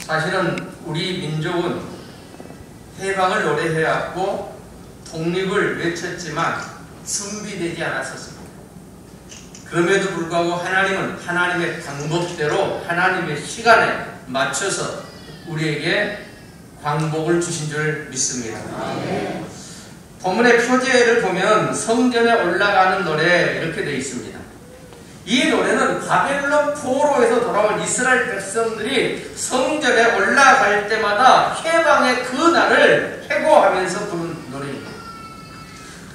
사실은 우리 민족은 해방을 노래해왔고 독립을 외쳤지만 준비되지 않았었습니다. 그럼에도 불구하고 하나님은 하나님의 방법대로 하나님의 시간에 맞춰서 우리에게 광복을 주신 줄 믿습니다. 본문의 표제를 보면 성전에 올라가는 노래 이렇게 되어 있습니다. 이 노래는 바벨론 포로에서 돌아온 이스라엘 백성들이 성전에 올라갈 때마다 해방의 그 날을 회고하면서 부른 노래입니다.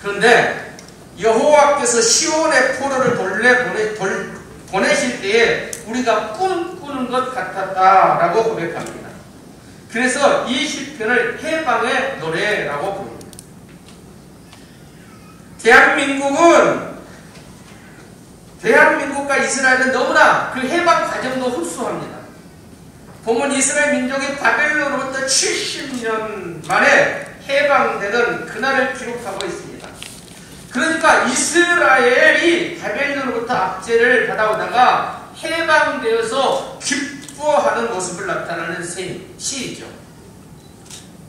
그런데 여호와께서 시온의 포로를 보내실 때에 우리가 꿈꾸는 것 같았다라고 고백합니다. 그래서 이 시편을 해방의 노래라고 부릅니다. 대한민국과 이스라엘은 너무나 그 해방 과정도 흡수합니다. 보면 이스라엘 민족이 바벨론으로부터 70년 만에 해방되는 그날을 기록하고 있습니다. 그러니까 이스라엘이 바벨론으로부터 압제를 받아오다가 해방되어서 기뻐하는 모습을 나타내는 시이죠.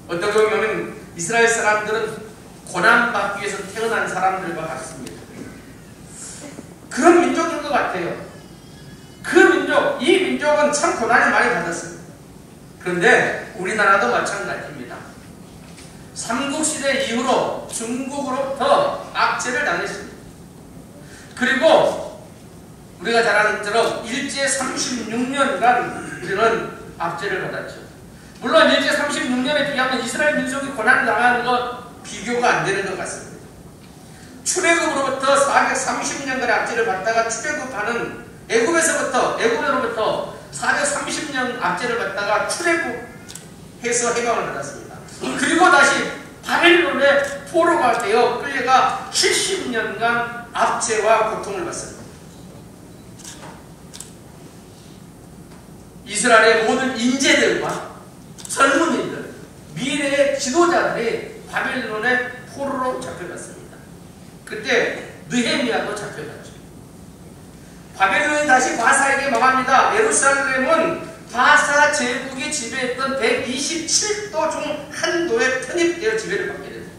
어떻게 보면 이스라엘 사람들은 고난받기 위해서 태어난 사람들과 같습니다. 그런 민족인 것 같아요. 이 민족은 참 고난을 많이 받았습니다. 그런데 우리나라도 마찬가지입니다. 삼국시대 이후로 중국으로부터 압제를 당했습니다. 그리고 우리가 잘 아는 것처럼 일제 36년간 우리는 압제를 받았죠. 물론 일제 36년에 비하면 이스라엘 민족이 고난을 당하는 것 비교가 안 되는 것 같습니다. 출애굽으로부터 430년간의 압제를 받다가 출애굽하는 애굽으로부터 430년 압제를 받다가 출애굽해서 해방을 받았습니다. 그리고 다시 바벨론의 포로가 되어 끌려가 70년간 압제와 고통을 받습니다. 이스라엘의 모든 인재들과 젊은이들, 미래의 지도자들이 바벨론의 포로로 잡혀갔습니다. 그때 느헤미야도 잡혀갔죠. 바벨론이 다시 바사에게 망합니다. 예루살렘은 바사 제국이 지배했던 127도 중 한 도에 편입되어 지배를 받게 됩니다.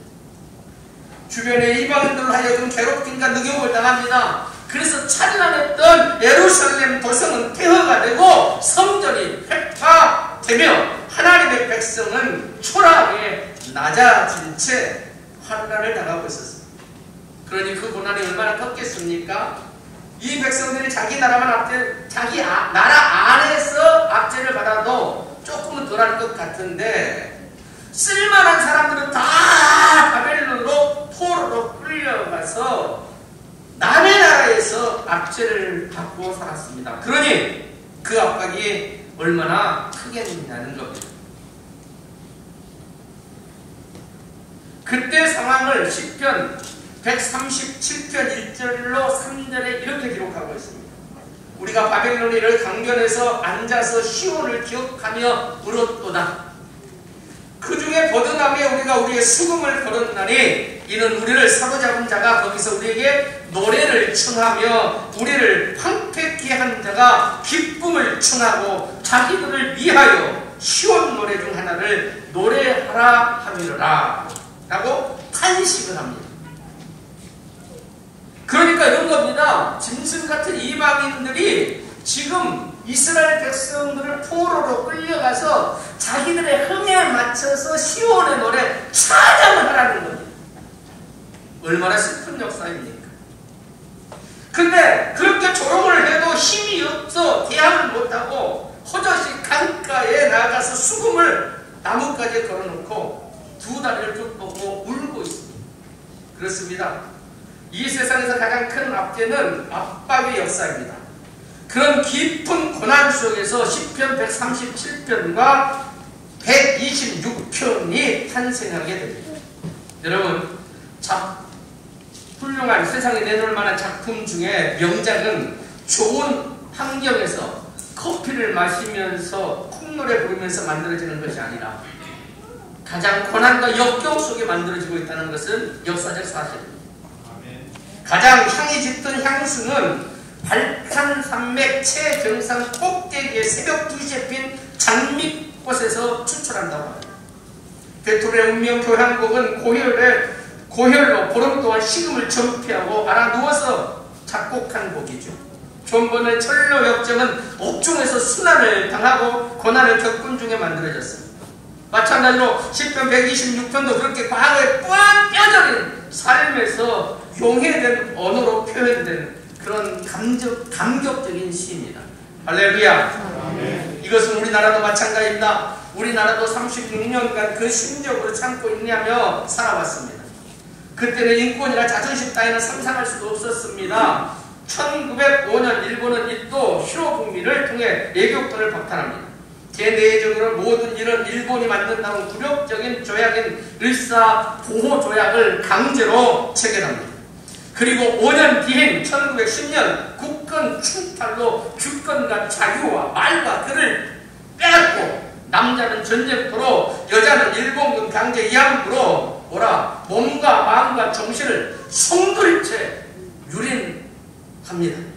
주변의 이방인들로 하여금 괴롭힘과 능욕을 당합니다. 그래서 찬란했던 예루살렘 도성은 폐허가 되고 성전이 폐파되며 하나님의 백성은 초라하게 낮아진 채 환난을 당하고 있었습니다. 그러니 그 고난이 얼마나 컸겠습니까? 이 백성들이 자기 나라 안에서 압제를 받아도 조금은 덜할 것 같은데 쓸만한 사람들은 다 바벨론으로 포로로 끌려가서 남의 나라에서 압제를 받고 살았습니다. 그러니 그 압박이 얼마나 크겠냐는 겁니다. 그때 상황을 시편 137편 1절로 3절에 이렇게 기록하고 있습니다. 우리가 바벨론이를 강변에서 앉아서 시온을 기억하며 울었도다. 그 중에 버드나무에 우리가 우리의 수금을 걸었나니 이는 우리를 사로잡은 자가 거기서 우리에게 노래를 청하며 우리를 황폐케 한 자가 기쁨을 청하고 자기들을 위하여 시온 노래 중 하나를 노래하라 함이로라 라고 탄식을 합니다. 그러니까 이런 겁니다. 짐승 같은 이방인들이 지금 이스라엘 백성들을 포로로 끌려가서 자기들의 흥에 맞춰서 시온의 노래 찬양을 하라는 겁니다. 얼마나 슬픈 역사입니까? 근데 그렇게 조롱을 해도 힘이 없어 대항을 못하고 호젓이 강가에 나가서 수금을 나뭇가지에 걸어놓고 두 다리를 쭉 뻗고 울고 있습니다. 그렇습니다. 이 세상에서 가장 큰 압제는 압박의 역사입니다. 그런 깊은 고난 속에서 시편 137편과 126편이 탄생하게 됩니다. 여러분, 훌륭한 세상에 내놓을 만한 작품 중에 명작은 좋은 환경에서 커피를 마시면서 콧노래 부르면서 만들어지는 것이 아니라 가장 고난과 역경 속에 만들어지고 있다는 것은 역사적 사실입니다. 가장 향이 짙은 향수는 발탄산맥 최정상 꼭대기에 새벽 2시에 핀 장미 수출한다고 합니다. 베토벤의 운명 교향곡은 고혈로 보름 동안 식음을 전폐하고 알아 누워서 작곡한 곡이죠. 존 번의 철로 역정은 옥중에서 순환을 당하고 고난을 겪은 중에 만들어졌습니다. 마찬가지로 시편 126편도 그렇게 과거에 꽉 뼈저린 삶에서 용해된 언어로 표현된 그런 감격적인 시입니다. 할렐루야. 이것은 우리나라도 마찬가지입니다. 우리나라도 36년간 그 심정으로 참고 인내하며 살아왔습니다. 그때는 인권이나 자존심 따위는 상상할 수도 없었습니다. 1905년 일본은 일도 히로부미를 통해 애국권을 박탈합니다. 대내적으로 모든 일은 일본이 만든다는 굴욕적인 조약인 일사보호조약을 강제로 체결합니다. 그리고 5년 뒤인 1910년 국권 충탈로 주권과 자유와 말과 글을 빼앗고 남자는 전쟁터로 여자는 일본군 강제 이양부로 몸과 마음과 정신을 송두리째 유린합니다.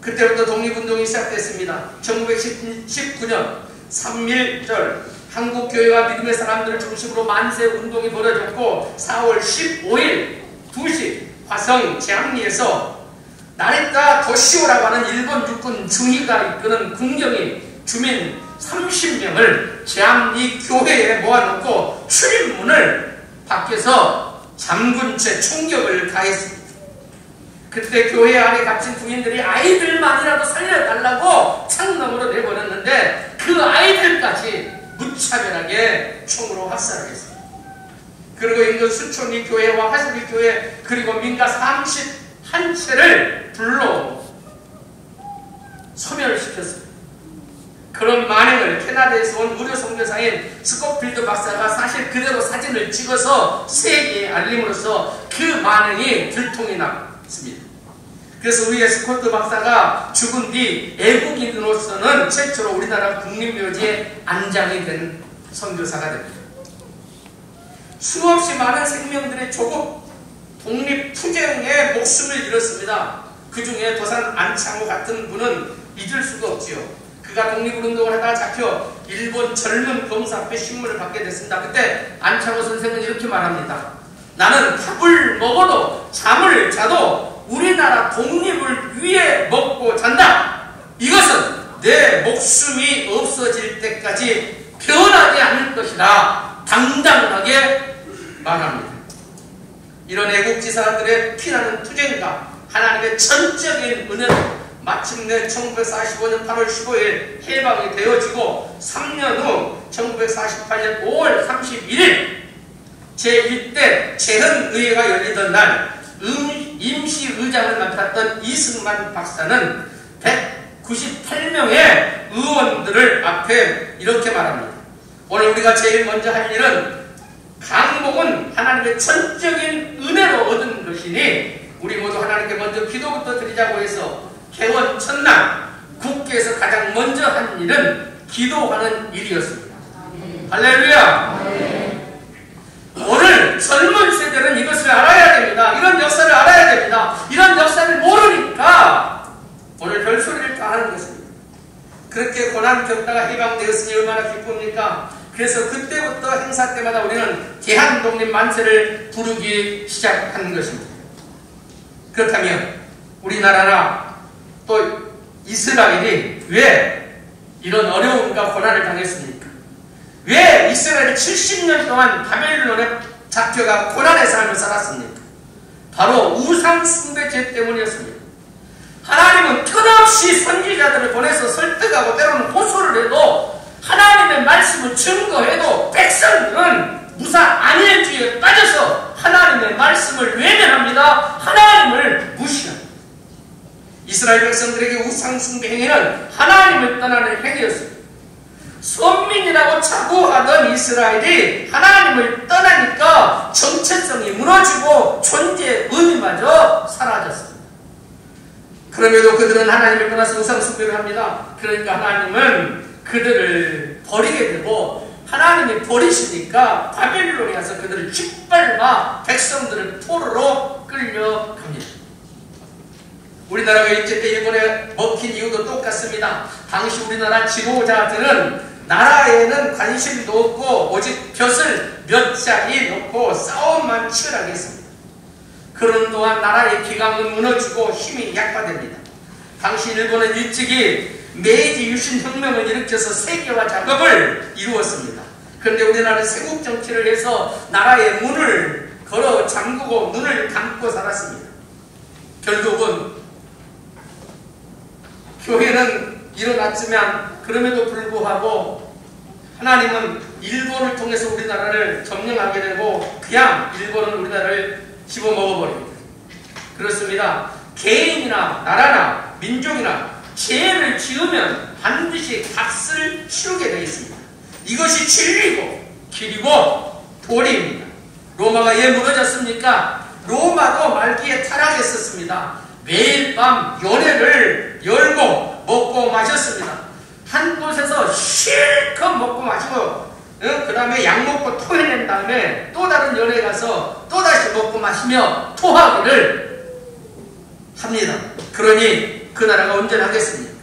그때부터 독립운동이 시작됐습니다. 1919년 3.1절 한국교회와 믿음의 사람들을 중심으로 만세운동이 벌어졌고 4월 15일 2시 화성 제항리에서 나리타 도시오라고 하는 일본 육군 중위가 이끄는 군경이 주민 30명을 제항리 교회에 모아놓고 출입문을 밖에서 잠근 채 총격을 가했습니다. 그때 교회 안에 갇힌 부인들이 아이들만이라도 살려달라고 창문으로 내보냈는데 그 아이들까지 무차별하게 총으로 학살을 했습니다. 그리고 인근 수촌리 교회와 화수리 교회 그리고 민가 31채를 불로 소멸시켰습니다. 그런 만행을 캐나다에서 온 무료 선교사인 스코필드 박사가 사실 그대로 사진을 찍어서 세계에 알림으로써 그 만행이 들통이 났습니다. 그래서 우리의 스코트 박사가 죽은 뒤 애국인으로서는 최초로 우리나라 국립묘지에 안장이 된 선교사가 됩니다. 수없이 많은 생명들의 조국 독립투쟁에 목숨을 잃었습니다. 그 중에 도산 안창호 같은 분은 잊을 수가 없지요. 그가 독립운동을 하다가 잡혀 일본 젊은 검사 앞에 신문을 받게 됐습니다. 그때 안창호 선생은 이렇게 말합니다. 나는 밥을 먹어도 잠을 자도 우리나라 독립을 위해 먹고 잔다. 이것은 내 목숨이 없어질 때까지 변하지 않을 것이다. 당당하게 말합니다. 이런 애국지사들의 피나는 투쟁과 하나님의 전적인 은혜로 마침내 1945년 8월 15일 해방이 되어지고 3년 후 1948년 5월 31일 제1대 재헌의회가 열리던 날 임시의장을 맡았던 이승만 박사는 198명의 의원들을 앞에 이렇게 말합니다. 오늘 우리가 제일 먼저 할 일은 강복은 하나님의 전적인 은혜로 얻은 것이니 우리 모두 하나님께 먼저 기도부터 드리자고 해서 개원 첫날 국회에서 가장 먼저 한 일은 기도하는 일이었습니다. 할렐루야. 오늘 젊은 세대는 이것을 알아야 됩니다. 이런 역사를 알아야 됩니다. 이런 역사를 모르니까 오늘 별소리를 다 하는 것입니다. 그렇게 고난 겪다가 해방되었으니 얼마나 기쁩니까? 그래서 그때부터 행사 때마다 우리는 대한독립 만세를 부르기 시작한 것입니다. 그렇다면 우리나라나 또 이스라엘이 왜 이런 어려움과 고난을 당했습니까? 왜 이스라엘이 70년 동안 바벨론에 잡혀가 고난의 삶을 살았습니까? 바로 우상숭배죄 때문이었습니다. 하나님은 끝없이 선지자들을 보내서 설득하고 때로는 호소를 해도 하나님의 말씀을 증거해도 백성들은 무사 안일주의에 빠져서 하나님의 말씀을 외면합니다. 하나님을 무시합니다. 이스라엘 백성들에게 우상숭배 행위는 하나님을 떠나는 행위였습니다. 선민이라고 자부하던 이스라엘이 하나님을 떠나니까 정체성이 무너지고 존재의 의미마저 사라졌습니다. 그럼에도 그들은 하나님을 떠나서 우상숭배를 합니다. 그러니까 하나님은 그들을 버리게 되고 하나님이 버리시니까 바벨론에 가서 그들을 짓밟아 백성들을 포로로 끌려갑니다. 우리나라가 일제 때 일본에 먹힌 이유도 똑같습니다. 당시 우리나라 지도자들은 나라에는 관심도 없고 오직 벼슬 몇 자리 놓고 싸움만 치열하게 했습니다. 그런 동안 나라의 기강은 무너지고 힘이 약화됩니다. 당시 일본은 일찍이 메이지 유신혁명을 일으켜서 세계화 작업을 이루었습니다. 그런데 우리나라는 세국 정치를 해서 나라의 문을 걸어 잠그고 눈을 감고 살았습니다. 결국은 교회는 일어났지만 그럼에도 불구하고 하나님은 일본을 통해서 우리나라를 점령하게 되고 그냥 일본은 우리나라를 집어먹어버립니다. 그렇습니다. 개인이나 나라나 민족이나 죄를 지으면 반드시 값을 치르게 되어 있습니다. 이것이 진리고 길이고 도리입니다. 로마가 왜 무너졌습니까? 로마도 말기에 타락했었습니다. 매일 밤 연회를 열고 먹고 마셨습니다. 한 곳에서 실컷 먹고 마시고 그 다음에 약 먹고 토해낸 다음에 또 다른 연회에 가서 또다시 먹고 마시며 토하기를 합니다. 그러니 그 나라가 온전하겠습니까?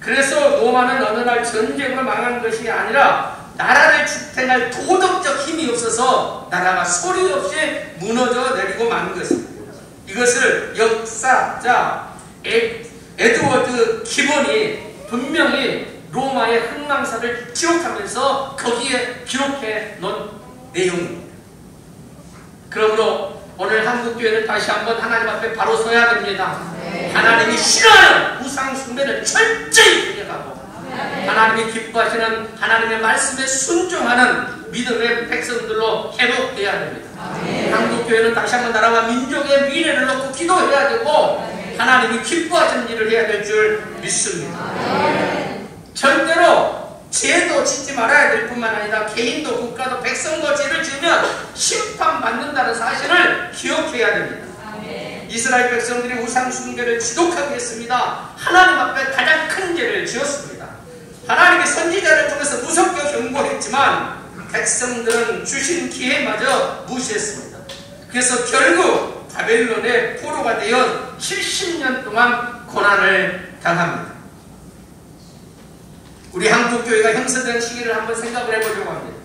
그래서 로마는 어느 날 전쟁으로 망한 것이 아니라 나라를 지탱할 도덕적 힘이 없어서 나라가 소리 없이 무너져 내리고 만 것입니다. 이것을 역사자 에드워드 기본이 분명히 로마의 흥망사를 기록하면서 거기에 기록해 놓은 내용입니다. 그러므로 오늘 한국교회는 다시 한번 하나님 앞에 바로 서야 됩니다. 하나님이 싫어하는 우상 숭배를 철저히 분별하고 하나님이 기뻐하시는 하나님의 말씀에 순종하는 믿음의 백성들로 회복해야 됩니다. 한국교회는 다시 한번 나라와 민족의 미래를 놓고 기도해야 되고 하나님이 기뻐하시는 일을 해야 될 줄 믿습니다. 절대로 죄도 짓지 말아야 될 뿐만 아니라 개인도 국가도 백성도 죄를 지으면 심판받는다는 사실을 기억해야 됩니다. 이스라엘 백성들이 우상 숭배를 지독하게 했습니다. 하나님 앞에 가장 큰 죄를 지었습니다. 하나님의 선지자를 통해서 무섭게 경고했지만 백성들은 주신 기회마저 무시했습니다. 그래서 결국 바벨론의 포로가 되어 70년 동안 고난을 당합니다. 우리 한국교회가 형성된 시기를 한번 생각을 해보려고 합니다.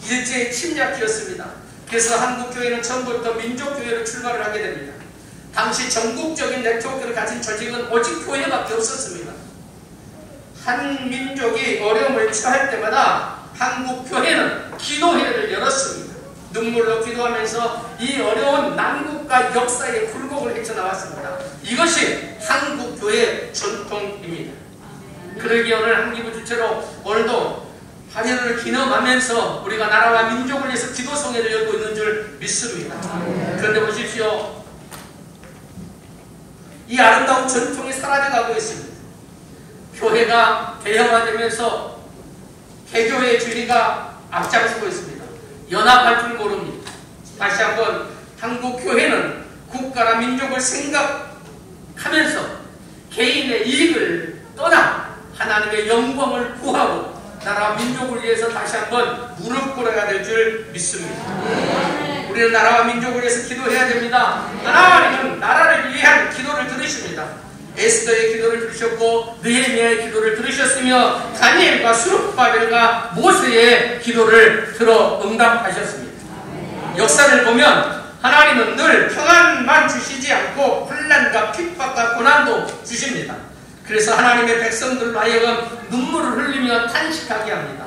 일제의 침략기였습니다. 그래서 한국교회는 처음부터 민족교회로 출발을 하게 됩니다. 당시 전국적인 네트워크를 가진 조직은 오직 교회밖에 없었습니다. 한 민족이 어려움을 처할 때마다 한국교회는 기도회를 열었습니다. 눈물로 기도하면서 이 어려운 난국과 역사의 굴곡을 헤쳐나왔습니다. 이것이 한국교회의 전통입니다. 그러기에 오늘 한기부 주체로 오늘도 한일을 기념하면서 우리가 나라와 민족을 위해서 기도성회를 열고 있는 줄 믿습니다. 그런데 보십시오. 이 아름다운 전통이 사라져가고 있습니다. 교회가 대형화되면서 개교의 주의가 앞장서고 있습니다. 연합할 줄 모릅니다. 다시 한번 한국 교회는 국가나 민족을 생각하면서 개인의 이익을 떠나 하나님의 영광을 구하고 나라와 민족을 위해서 다시 한번 무릎 꿇어야 될 줄 믿습니다. 우리는 나라와 민족을 위해서 기도해야 됩니다. 하나님은 나라를 위한 기도를 들으십니다. 에스더의 기도를 들으셨고 느헤미야의 기도를 들으셨으며 다니엘과 스룹바벨과 모세의 기도를 들어 응답하셨습니다. 역사를 보면 하나님은 늘 평안만 주시지 않고 환난과 핍박과 고난도 주십니다. 그래서 하나님의 백성들로 하여금 눈물을 흘리며 탄식하게 합니다.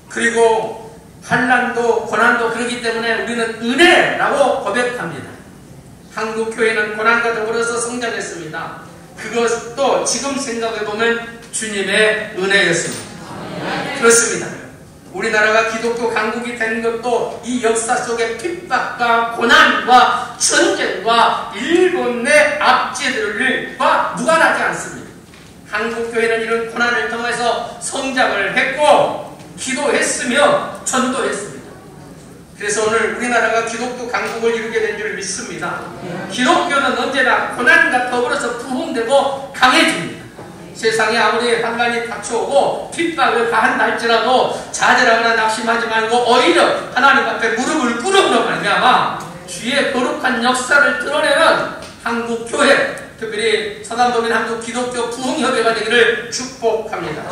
그리고 환난도 고난도 그렇기 때문에 우리는 은혜라고 고백합니다. 한국교회는 고난과 더불어서 성장했습니다. 그것도 지금 생각해보면 주님의 은혜였습니다. 그렇습니다. 우리나라가 기독교 강국이 된 것도 이 역사 속의 핍박과 고난과 전쟁과 일본 내 압제들과 무관하지 않습니다. 한국교회는 이런 고난을 통해서 성장을 했고 기도했으며 전도했습니다. 그래서 오늘 우리나라가 기독교 강국을 이루게 된 줄 믿습니다. 기독교는 언제나 고난과 더불어서 부흥되고 강해집니다. 세상에 아무리 환난이 닥쳐오고 핍박을 가한다 할지라도 좌절하거나 낙심하지 말고 오히려 하나님 앞에 무릎을 꿇음으로 말미암아 주의 거룩한 역사를 드러내는 한국교회, 특별히 서남도민 한국 기독교 부흥협회가 되기를 축복합니다.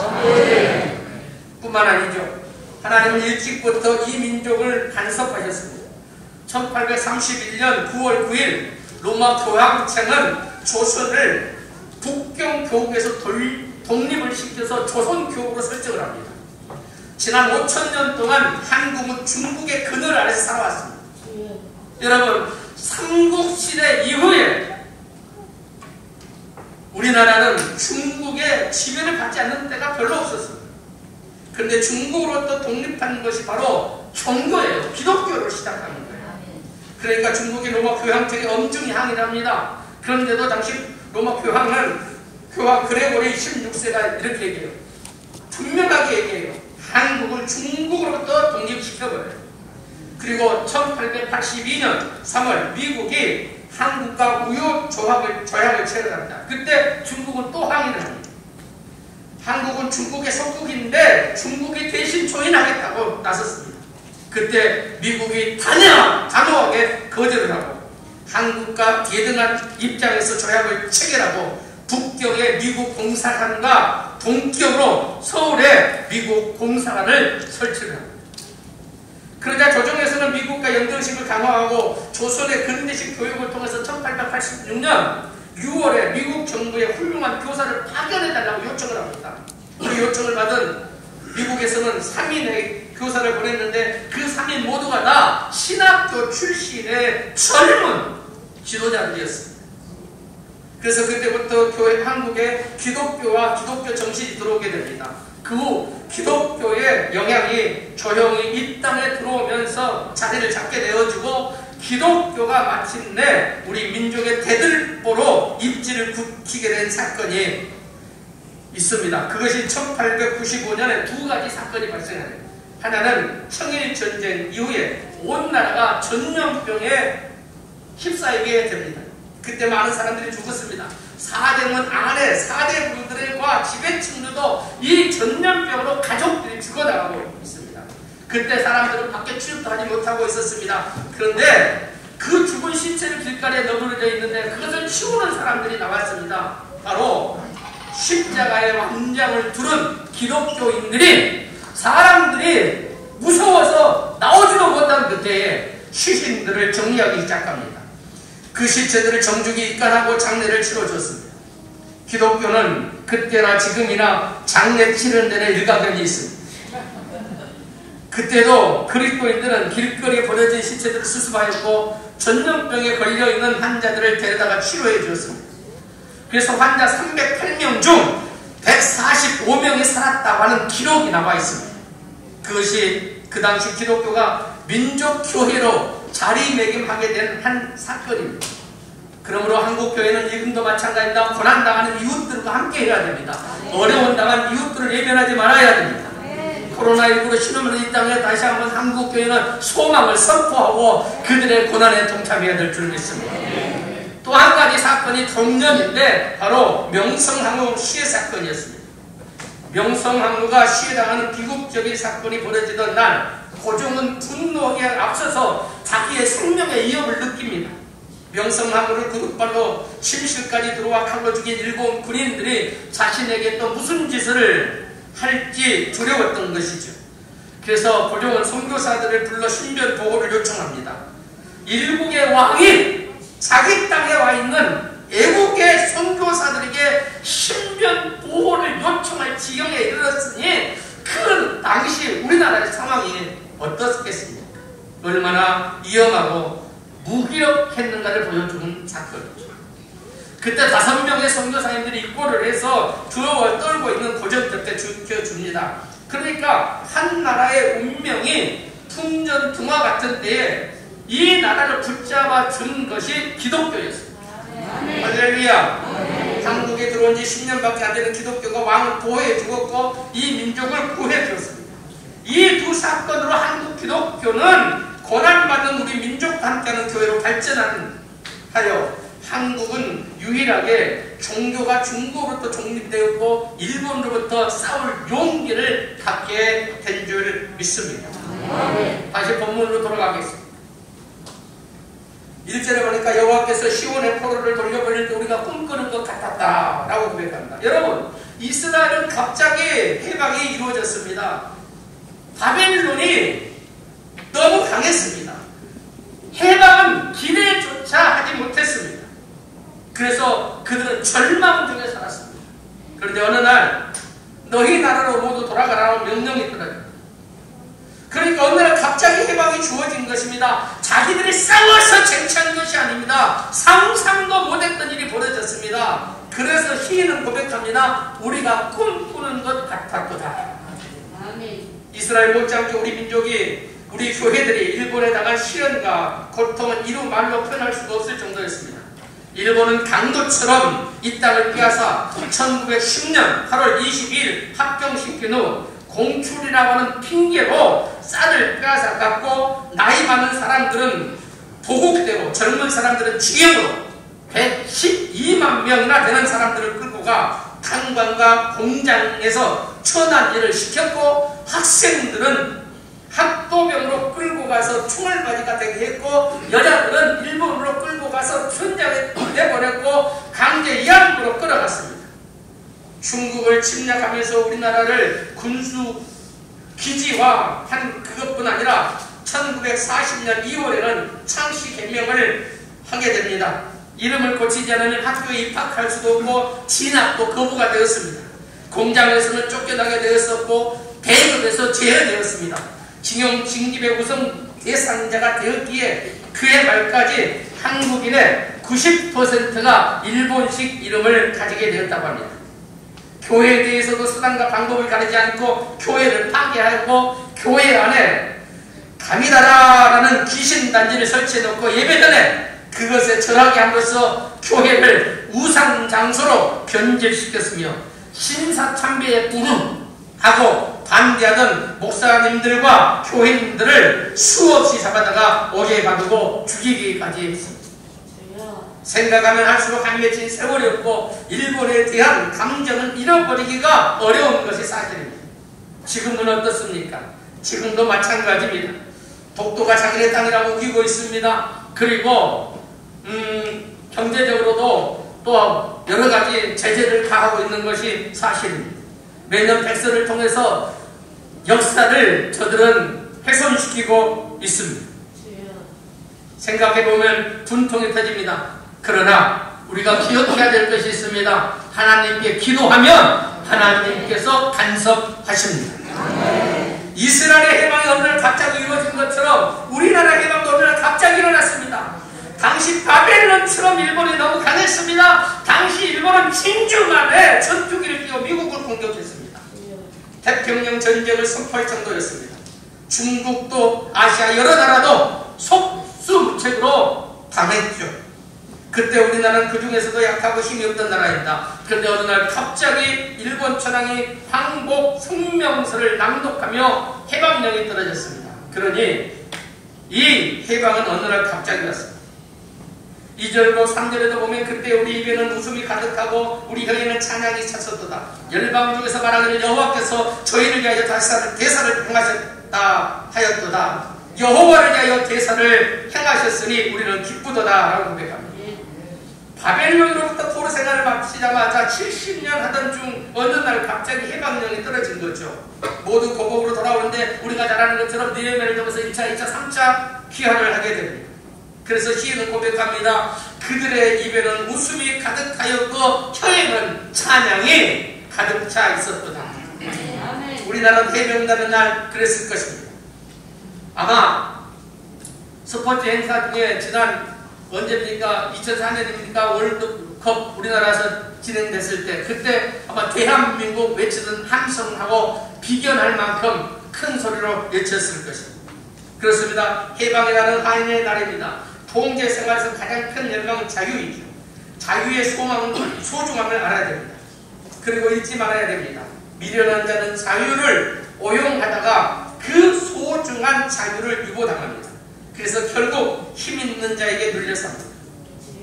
뿐만 아니죠. 하나님은 일찍부터 이 민족을 간섭하셨습니다. 1831년 9월 9일 로마 교황청은 조선을 북경교국에서 독립을 시켜서 조선교국으로 설정을 합니다. 지난 5,000년 동안 한국은 중국의 그늘 아래서 살아왔습니다. 여러분, 삼국시대 이후에 우리나라는 중국의 지배를 받지 않는 때가 별로 없었습니다. 그런데 중국으로부터 독립한 것이 바로 종교예요. 기독교로 시작하는 거예요. 그러니까 중국의 로마 교황청이 엄중히 항의를 합니다. 그런데도 당시 로마 교황은 교황 그레고리 16세가 이렇게 얘기해요. 분명하게 얘기해요. 한국을 중국으로부터 독립시켜버려요. 그리고 1882년 3월 미국이 한국과 우호 조약을 체결합니다. 그때 중국은 또 항의를 합니다. 한국은 중국의 속국인데 중국이 대신 조인하겠다고 나섰습니다. 그때 미국이 단호하게 거절을 하고 한국과 대등한 입장에서 조약을 체결하고 북경의 미국 공사관과 동격으로 서울에 미국 공사관을 설치를 합니다. 그러자 조정에서는 미국과 연대의식을 강화하고 조선의 근대식 교육을 통해서 1886년 6월에 미국 정부의 훌륭한 교사를 파견해달라고 요청을 합니다. 그 요청을 받은 미국에서는 3인의 교사를 보냈는데 그 3인 모두가 다 신학교 출신의 젊은 지도자들이었습니다. 그래서 그때부터 한국에 기독교와 기독교 정신이 들어오게 됩니다. 그 후 기독교의 영향이 조용히 이 땅에 들어오면서 자리를 잡게 되어주고 기독교가 마침내 우리 민족의 대들보로 입지를 굳히게 된 사건이 있습니다. 그것이 1895년에 두 가지 사건이 발생합니다. 하나는 청일전쟁 이후에 온 나라가 전염병에 휩싸이게 됩니다. 그때 많은 사람들이 죽었습니다. 사대문 안에 사대부들과 지배층들도 이 전염병으로 가족들이 죽어나가고 있습니다. 그때 사람들은 밖에 출입도 하지 못하고 있었습니다. 그런데 그 죽은 시체를 길가에 너부러져 있는데 그것을 치우는 사람들이 나왔습니다. 바로 십자가의 완장을 두른 기독교인들이 사람들이 무서워서 나오지도 못한 그때에 시신들을 정리하기 시작합니다. 그 시체들을 정중히 입간하고 장례를 치러줬습니다. 기독교는 그때나 지금이나 장례 치르는 데는 일가견이 있습니다. 그때도 그리스도인들은 길거리에 버려진 시체들을 수습하였고 전염병에 걸려있는 환자들을 데려다가 치료해 주었습니다. 그래서 환자 308명 중 145명이 살았다고 하는 기록이 나와 있습니다. 그것이 그 당시 기독교가 민족교회로 자리매김하게 된 한 사건입니다. 그러므로 한국교회는 지금도 마찬가지입니다. 고난당하는 이웃들과 함께 해야 됩니다. 어려운 당한 이웃들을 외면하지 말아야 됩니다. 코로나19로 신음하는 이 땅에 다시 한번 한국교회는 소망을 선포하고 그들의 고난에 동참해야 될 줄 믿습니다. 또 한 가지 사건이 동년인데 바로 명성황후 시해 사건이었습니다. 명성황후가 시해당하는 비극적인 사건이 벌어지던 날 고종은 분노에 앞서서 자기의 생명의 위협을 느낍니다. 명성황후를 그릇발로 침실까지 들어와 칼로 죽인 일본 군인들이 자신에게 또 무슨 짓을 할지 두려웠던 것이죠. 그래서 고종은 선교사들을 불러 신변 보호를 요청합니다. 일국의 왕이 자기 땅에 와 있는 애국의 선교사들에게 신변 보호를 요청할 지경에 이르렀으니 그 당시 우리나라의 상황이 어떻겠습니까? 얼마나 위험하고 무기력했는가를 보여주는 사건이죠. 그때 5명의 선교사님들이 입고를 해서 두려워 떨고 있는 고종 곁에 지켜줍니다. 그러니까 한 나라의 운명이 풍전등화 같은 때에 이 나라를 붙잡아 준 것이 기독교였습니다. 할렐루야. 한국에 들어온 지 10년밖에 안 되는 기독교가 왕을 보호해 주었고 이 민족을 구해 주었습니다. 이 두 사건으로 한국 기독교는 고난받은 우리 민족과 함께하는 교회로 발전하여 한국은 유일하게 종교가 중국으로부터 독립되었고 일본으로부터 싸울 용기를 갖게 된 줄 믿습니다. 다시 본문으로 돌아가겠습니다. 1절에 보니까 여호와께서 시온의 포로를 돌려버릴 때 우리가 꿈꾸는 것 같았다 라고 고백합니다. 여러분, 이스라엘은 갑자기 해방이 이루어졌습니다. 바벨론이 너무 강했습니다. 해방은 기대조차 하지 못했습니다. 그래서 그들은 절망 중에 살았습니다. 그런데 어느 날 너희 나라로 모두 돌아가라고 명령이 떨어져요. 그러니까 어느 날 갑자기 해방이 주어진 것입니다. 자기들이 싸워서 쟁취한 것이 아닙니다. 상상도 못했던 일이 벌어졌습니다. 그래서 시인은 고백합니다. 우리가 꿈꾸는 것 같았도다. 이스라엘 못지않게 우리 민족이, 우리 교회들이 일본에 당한 시련과 고통은 이루 말로 표현할 수가 없을 정도였습니다. 일본은 강도처럼 이 땅을 빼앗아 1910년 8월 22일 합병시킨 후 공출이라고 하는 핑계로 쌀을 빼앗아 갖고 나이 많은 사람들은 도곡대로, 젊은 사람들은 징역으로 112만 명이나 되는 사람들을 끌고 가 탄광과 공장에서 천한 일을 시켰고, 학생들은 학도병으로 끌고 가서 총알바지가 되게 했고, 여자들은 일본으로 끌고 가서 천장에 내보냈고 강제 이양으로 끌어갔습니다. 중국을 침략하면서 우리나라를 군수 기지화한 그것뿐 아니라 1940년 2월에는 창씨 개명을 하게 됩니다. 이름을 고치지 않으면 학교에 입학할 수도 없고 진학도 거부가 되었습니다. 공장에서는 쫓겨나게 되었었고 대급에서 제외되었습니다. 징용 징집의 우선 대상자가 되었기에 그해 말까지 한국인의 90%가 일본식 이름을 가지게 되었다고 합니다. 교회에 대해서도 수단과 방법을 가리지 않고 교회를 파괴하고 교회 안에 가미다라라는 귀신단지를 설치해놓고 예배전에 그것에 절하게 함으로써 교회를 우상장소로 변질시켰으며 신사참배에 부름하고 반대하던 목사님들과 교인들을 수없이 잡아다가 옥에 가두고 죽이기까지 했습니다. 생각하면 할수록 한 맺힌 세월이 없고 일본에 대한 감정은 잃어버리기가 어려운 것이 사실입니다. 지금은 어떻습니까? 지금도 마찬가지입니다. 독도가 자기네 땅이라고 우기고 있습니다. 그리고 경제적으로도 또 여러 가지 제재를 가하고 있는 것이 사실입니다. 매년 백서를 통해서 역사를 저들은 훼손시키고 있습니다. 생각해보면 분통이 터집니다. 그러나 우리가 기억해야 될 것이 있습니다. 하나님께 기도하면 하나님께서 간섭하십니다. 이스라엘의 해방이 어느 날 갑자기 이루어진 것처럼 우리나라 해방도 어느 날 갑자기 일어났습니다. 당시 바벨론처럼 일본이 너무 강했습니다. 당시 일본은 진주만에 전투기를 띄워 미국을 공격했습니다. 태평양 전쟁을 선포할 정도였습니다. 중국도 아시아 여러 나라도 속수무책으로 당했죠. 그때 우리나라는 그 중에서도 약하고 힘이 없던 나라입니다. 그런데 어느 날 갑자기 일본 천황이 항복 성명서를 낭독하며 해방령이 떨어졌습니다. 그러니 이 해방은 어느 날 갑자기 왔습니다. 2절과 3절에도 보면 그때 우리 입에는 웃음이 가득하고 우리 혀에는 찬양이 찼었도다. 열방 중에서 말하기를 여호와께서 저희를 위하여 대사를 행하셨다 하였도다. 여호와를 위하여 대사를 행하셨으니 우리는 기쁘도다 라고 고백합니다. 바벨론으로부터 포로 생활을 마치자마자 70년 하던 중 어느 날 갑자기 해방령이 떨어진 거죠. 모두 고국으로 돌아오는데 우리가 잘 아는 것처럼 느헤미야를 통해서 1차, 2차, 3차 귀환을 하게 됩니다. 그래서 시인은 고백합니다. 그들의 입에는 웃음이 가득하였고 혀에는 찬양이 가득 차 있었도다. 우리나라 해병다는 날 그랬을 것입니다. 아마 스포츠 행사 중에 지난 언제입니까? 2004년입니까? 월드컵 우리나라에서 진행됐을 때 그때 아마 대한민국 외치던 함성하고 비견할 만큼 큰 소리로 외쳤을 것입니다. 그렇습니다. 해방이라는 하인의 날입니다. 통제 생활에서 가장 큰 열망은 자유이죠. 자유의 소망은 소중함을 알아야 됩니다. 그리고 잊지 말아야 됩니다. 미련한 자는 자유를 오용하다가 그 소중한 자유를 유보당합니다. 그래서 결국 힘 있는 자에게 눌려삽니다.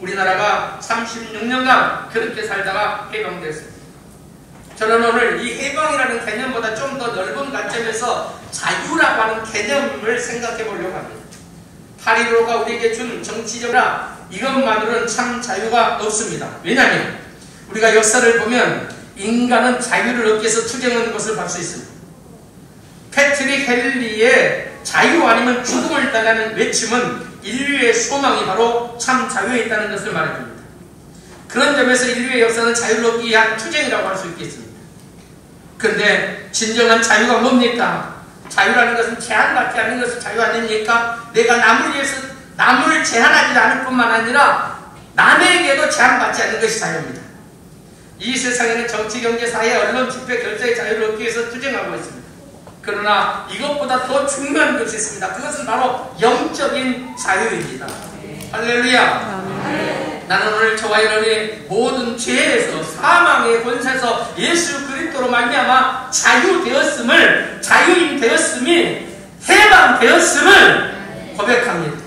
우리나라가 36년간 그렇게 살다가 해방됐습니다. 저는 오늘 이 해방이라는 개념보다 좀 더 넓은 관점에서 자유라고 하는 개념을 생각해 보려고 합니다. 8.15가 우리에게 준 정치적으로 이것만으로는 참 자유가 없습니다. 왜냐하면 우리가 역사를 보면 인간은 자유를 얻기 위해서 투쟁하는 것을 볼 수 있습니다. 패트릭 헨리의 자유 아니면 죽음을 따르는 외침은 인류의 소망이 바로 참 자유에 있다는 것을 말해줍니다. 그런 점에서 인류의 역사는 자유를 얻기 위한 투쟁이라고 할 수 있겠습니다. 그런데 진정한 자유가 뭡니까? 자유라는 것은 제한받지 않는 것이 자유 아닙니까? 내가 남을 위해서 남을 제한하지 않을 뿐만 아니라 남에게도 제한받지 않는 것이 자유입니다. 이 세상에는 정치, 경제, 사회, 언론, 집회, 결사의 자유를 얻기 위해서 투쟁하고 있습니다. 그러나 이것보다 더 중요한 것이 있습니다. 그것은 바로 영적인 자유입니다. 할렐루야. 나는 오늘 저와 여러분이 모든 죄에서 사망의 권세에서 예수 그리스도로 말미암아 자유인 되었음이 해방되었음을 고백합니다.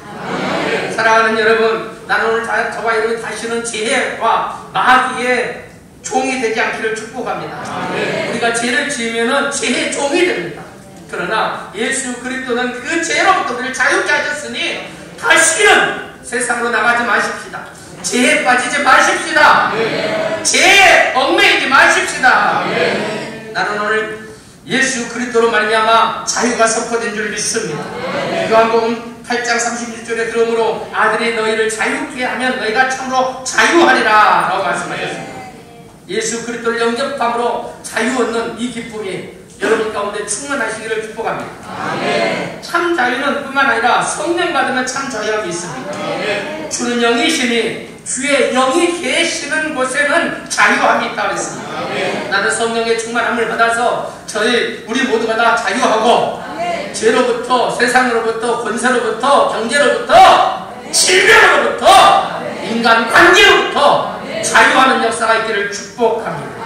사랑하는 여러분, 나는 오늘 저와 여러분이 다시는 죄와 마귀의 종이 되지 않기를 축복합니다. 우리가 죄를 지으면 죄의 종이 됩니다. 그러나 예수 그리스도는 그 죄로부터 우리를 자유케 하셨으니 다시는 세상으로 나가지 마십시다. 죄에 빠지지 마십시다. 죄에 얽매이지 마십시다. 나는 오늘 예수 그리스도로 말미암아 자유가 선포된 줄 믿습니다. 요한복음 8장 31절에 그러므로 아들이 너희를 자유케 하면 너희가 참으로 자유하리라 라고 말씀하셨습니다. 예수 그리스도를 영접함으로 자유 얻는 이 기쁨이 여러분 가운데 충만하시기를 축복합니다. 참 자유는 뿐만 아니라 성령 받으면 참 자유함이 있습니다. 주는 영이시니 주의 영이 계시는 곳에는 자유함이 있다고 했습니다. 나는 성령의 충만함을 받아서 우리 모두가 다 자유하고 죄로부터, 세상으로부터, 권세로부터, 경제로부터, 질병으로부터, 인간관계로부터 자유하는 역사가 있기를 축복합니다.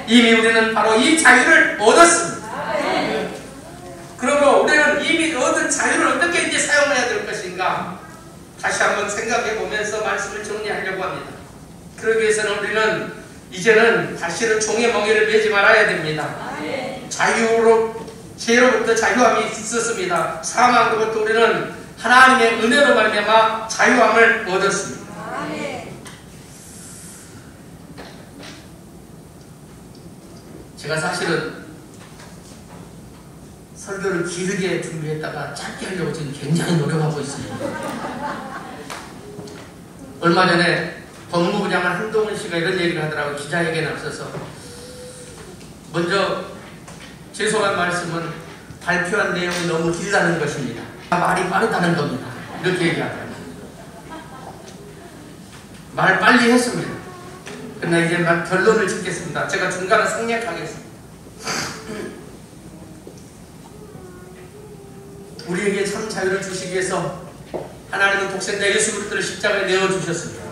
이미 우리는 바로 이 자유를 얻었습니다. 그러므로 우리는 이미 얻은 자유를 어떻게 이제 사용해야 될 것인가 다시 한번 생각해 보면서 말씀을 정리하려고 합니다. 그러기 위해서는 우리는 이제는 다시는 종의 멍에를 매지 말아야 됩니다. 죄로부터 자유함이 있었습니다. 사망으로부터 우리는 하나님의 은혜로 말미암아 자유함을 얻었습니다. 제가 사실은 설교를 길게 준비했다가 짧게 하려고 지금 굉장히 노력하고 있습니다. 얼마 전에 법무부 장관 한동훈 씨가 이런 얘기를 하더라고요. 기자회견에 앞서서. 먼저 죄송한 말씀은 발표한 내용이 너무 길다는 것입니다. 말이 빠르다는 겁니다. 이렇게 얘기하더라고요. 말 빨리 했습니다. 그러나 이제 막 결론을 짓겠습니다. 제가 중간에 생략하겠습니다. 우리에게 참 자유를 주시기 위해서 하나님은 독생자 예수 그리스도를 십자가에 내어주셨습니다.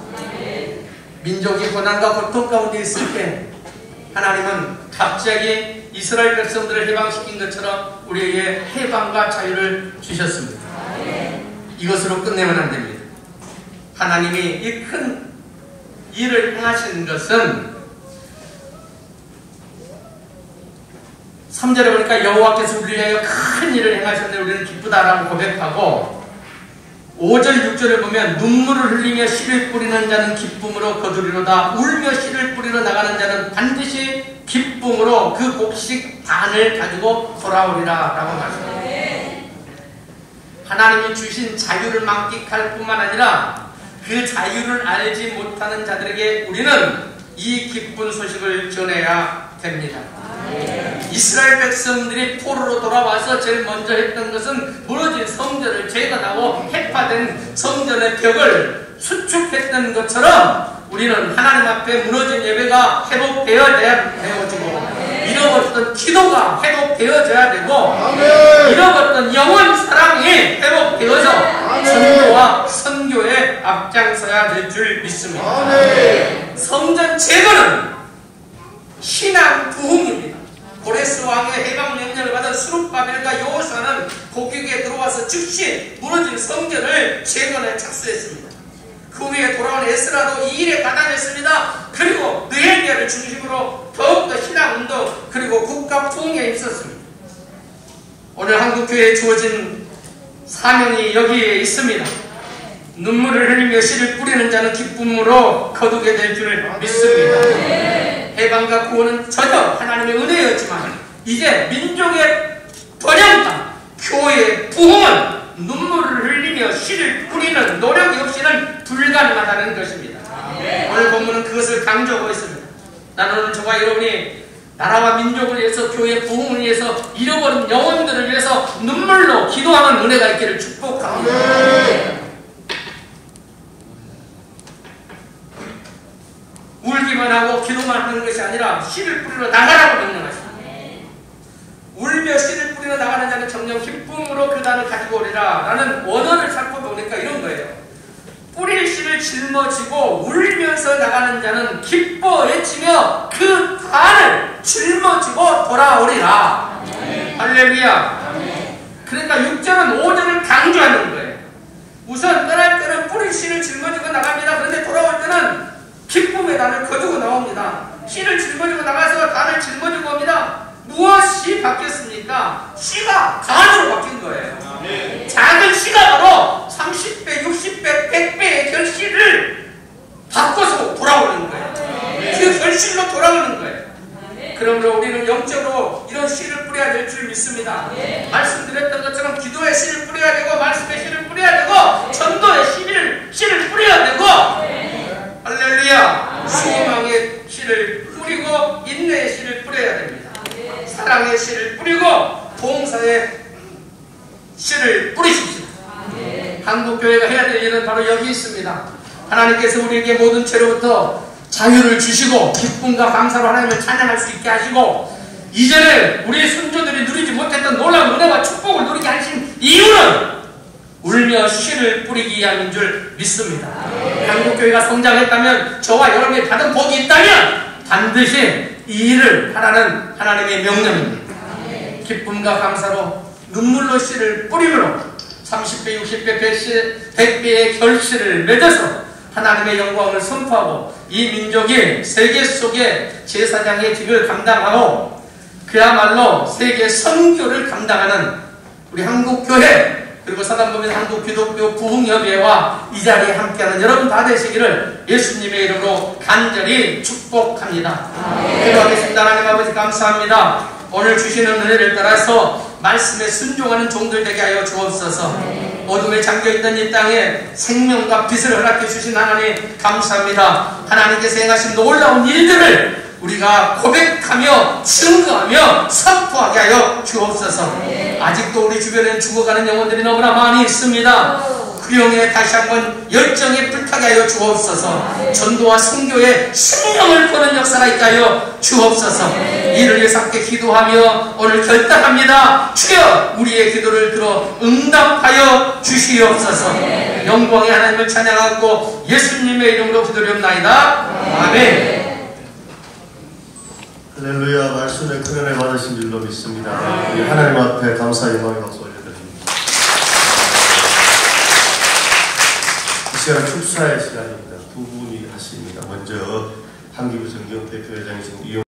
민족이 고난과 고통 가운데 있을 때 하나님은 갑자기 이스라엘 백성들을 해방시킨 것처럼 우리에게 해방과 자유를 주셨습니다. 이것으로 끝내면 안 됩니다. 하나님이 이 큰 일을 행하신 것은 3절에 보니까 여호와께서 우리를 위하여 큰 일을 행하셨는데 우리는 기쁘다라고 고백하고 5절 6절을 보면 눈물을 흘리며 씨를 뿌리는 자는 기쁨으로 거두리로다 울며 씨를 뿌리러 나가는 자는 반드시 기쁨으로 그 곡식 반을 가지고 돌아오리라 라고 말씀합니다. 하나님이 주신 자유를 만끽할 뿐만 아니라 그 자유를 알지 못하는 자들에게 우리는 이 기쁜 소식을 전해야 됩니다. 이스라엘 백성들이 포로로 돌아와서 제일 먼저 했던 것은 무너진 성전을 재건하고 해파된 성전의 벽을 수축했던 것처럼 우리는 하나님 앞에 무너진 예배가 회복되어지고 잃어버렸던 기도가 회복되어져야 되고 잃어버렸던 영원 사랑이 회복되어져 전도와 선교에 앞장서야 될 줄 믿습니다. 성전 재건은 신앙 부흥입니다. 고레스 왕의 해방 명령을 받은 스룹바벨과 여호수아는 고국에 들어와서 즉시 무너진 성전을 재건에 착수했습니다. 그 후에 돌아온 에스라도 이 일에 가담했습니다. 그리고 느헤미야를 중심으로 더욱더 신앙운동 그리고 국가 부흥에 있었습니다. 오늘 한국교회에 주어진 사명이 여기에 있습니다. 눈물을 흘리며 씨를 뿌리는 자는 기쁨으로 거두게 될 줄 믿습니다. 해방과 구원은 전혀 하나님의 은혜였지만 이제 민족의 번영당 교회의 부흥은 눈물을 흘리며 씨를 뿌리는 노력이 없이는 불가능하다는 것입니다. 오늘 본문은 그것을 강조하고 있습니다. 나는 오늘 저와 여러분이 나라와 민족을 위해서 교회의 부흥을 위해서 잃어버린 영혼들을 위해서 눈물로 기도하는 은혜가 있기를 축복합니다. 울기만 하고 기도만 하는 것이 아니라 씨를 뿌리러 나가라고 명령하십니다. 울며 씨를 뿌리러 나가는 자는 정녕 기쁨으로 그 단을 가지고 오리라 라는 원어를 살펴보니까 이런 거예요. 뿌릴 씨를 짊어지고 울면서 나가는 자는 기뻐 외치며 그 단을 짊어지고 돌아오리라. 할렐루야. 그러니까 6절은 5절을 강조하는 거예요. 우선 떠날 때는 뿌릴 씨를 짊어지고 나갑니다. 그런데 돌아올 때는 기쁨의 단을 거두고 나옵니다. 씨를 짊어지고 나가서 단을 짊어지고 옵니다. 무엇이 바뀌었습니까? 씨가 단으로 바뀐 거예요. 작은 씨가 바로 30배, 60배, 100배의 결실을 바꿔서 돌아오는 거예요. 그 결실로 돌아오는 거예요. 그러므로 우리는 영적으로 이런 씨를 뿌려야 될 줄 믿습니다. 말씀드렸던 것처럼 기도의 씨를 뿌려야 되고, 말씀의 씨를 뿌려야 되고, 전도의 씨를 뿌려야 되고, 할렐루야! 소망의 씨를 뿌리고 인내의 씨를 뿌려야 됩니다. 사랑의 씨를 뿌리고 봉사의 씨를 뿌리십시오. 한국교회가 해야 될 일은 바로 여기 있습니다. 하나님께서 우리에게 모든 죄로부터 자유를 주시고 기쁨과 감사로 하나님을 찬양할 수 있게 하시고, 이전에 우리 순조들이 누리지 못했던 놀라운 은혜와 축복을 누리게 하신 이유는 울며 씨를 뿌리기 위함인 줄 믿습니다. 한국교회가 성장했다면, 저와 여러분이 받은 복이 있다면 반드시 이 일을 하라는 하나님의 명령입니다. 기쁨과 감사로 눈물로 씨를 뿌림으로 30배, 60배, 100배의 결실을 맺어서 하나님의 영광을 선포하고 이 민족이 세계 속에 제사장의 직을 감당하고 그야말로 세계 선교를 감당하는 우리 한국교회, 그리고 사단법인 한국기독교 부흥협의회와 이 자리에 함께하는 여러분 다 되시기를 예수님의 이름으로 간절히 축복합니다. 기도하겠습니다. 하나님 아버지 감사합니다. 오늘 주시는 은혜를 따라서 말씀에 순종하는 종들 되게 하여 주옵소서. 어둠에 잠겨있던 이 땅에 생명과 빛을 허락해 주신 하나님 감사합니다. 하나님께서 행하신 놀라운 일들을 우리가 고백하며 증거하며 선포하게 하여 주옵소서. 아직도 우리 주변에 죽어가는 영혼들이 너무나 많이 있습니다. 그 영에 다시 한번 열정에 불타게 하여 주옵소서. 전도와 선교에 생명을 거는 역사가 있게 하여 주옵소서. 이를 위해서 함께 기도하며 오늘 결단합니다. 주여 우리의 기도를 들어 응답하여 주시옵소서. 영광의 하나님을 찬양하고 예수님의 이름으로 기도드립나이다. 아멘. 할렐루야. 말씀의 큰 은혜 받으신 줄로 믿습니다. 우리 하나님 앞에 감사 영광의 박수 올려드립니다. 이 시간은 축사의 시간입니다. 두 분이 하십니다. 먼저 한기부 성경 대표회장이신 이용